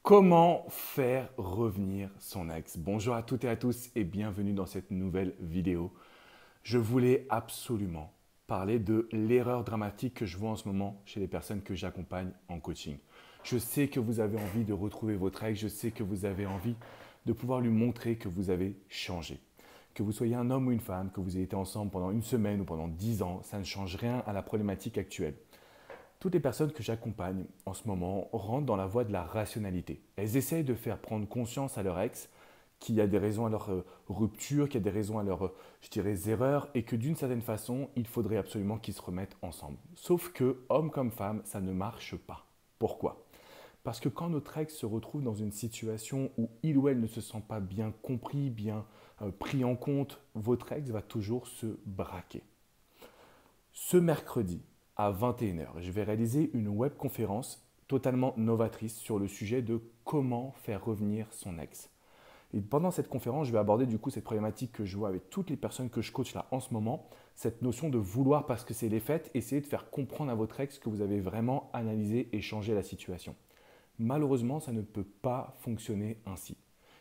Comment faire revenir son ex? Bonjour à toutes et à tous et bienvenue dans cette nouvelle vidéo. Je voulais absolument parler de l'erreur dramatique que je vois en ce moment chez les personnes que j'accompagne en coaching. Je sais que vous avez envie de retrouver votre ex, je sais que vous avez envie de pouvoir lui montrer que vous avez changé. Que vous soyez un homme ou une femme, que vous ayez été ensemble pendant une semaine ou pendant 10 ans, ça ne change rien à la problématique actuelle. Toutes les personnes que j'accompagne en ce moment rentrent dans la voie de la rationalité. Elles essayent de faire prendre conscience à leur ex qu'il y a des raisons à leur rupture, qu'il y a des raisons à leur, je dirais, erreurs, et que d'une certaine façon, il faudrait absolument qu'ils se remettent ensemble. Sauf que, homme comme femme, ça ne marche pas. Pourquoi? Parce que quand notre ex se retrouve dans une situation où il ou elle ne se sent pas bien compris, bien pris en compte, votre ex va toujours se braquer. Ce mercredi à 21 heures, je vais réaliser une webconférence totalement novatrice sur le sujet de comment faire revenir son ex. Et pendant cette conférence, je vais aborder du coup cette problématique que je vois avec toutes les personnes que je coach là en ce moment, cette notion de vouloir parce que c'est les fêtes, essayer de faire comprendre à votre ex que vous avez vraiment analysé et changé la situation. Malheureusement, ça ne peut pas fonctionner ainsi.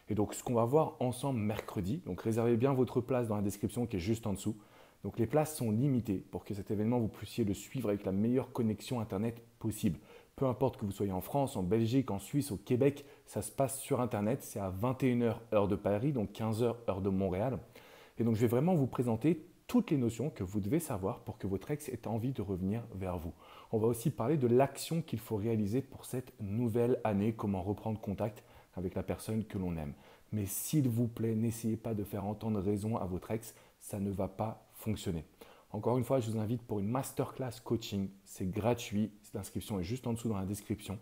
Et donc, ce qu'on va voir ensemble mercredi, donc réservez bien votre place dans la description qui est juste en dessous. Donc, les places sont limitées pour que cet événement, vous puissiez le suivre avec la meilleure connexion Internet possible. Peu importe que vous soyez en France, en Belgique, en Suisse, au Québec, ça se passe sur Internet. C'est à 21 heures heure de Paris, donc 15 heures heure de Montréal. Et donc, je vais vraiment vous présenter toutes les notions que vous devez savoir pour que votre ex ait envie de revenir vers vous. On va aussi parler de l'action qu'il faut réaliser pour cette nouvelle année, comment reprendre contact avec la personne que l'on aime. Mais s'il vous plaît, n'essayez pas de faire entendre raison à votre ex, ça ne va pas fonctionner. Encore une fois, je vous invite pour une masterclass coaching, c'est gratuit, l'inscription est juste en dessous dans la description.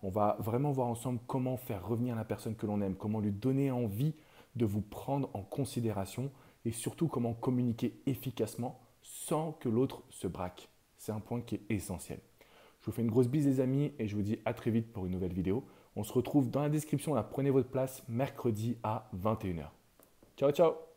On va vraiment voir ensemble comment faire revenir la personne que l'on aime, comment lui donner envie de vous prendre en considération et surtout comment communiquer efficacement sans que l'autre se braque. C'est un point qui est essentiel. Je vous fais une grosse bise les amis et je vous dis à très vite pour une nouvelle vidéo. On se retrouve dans la description, là, prenez votre place mercredi à 21 heures. Ciao ciao.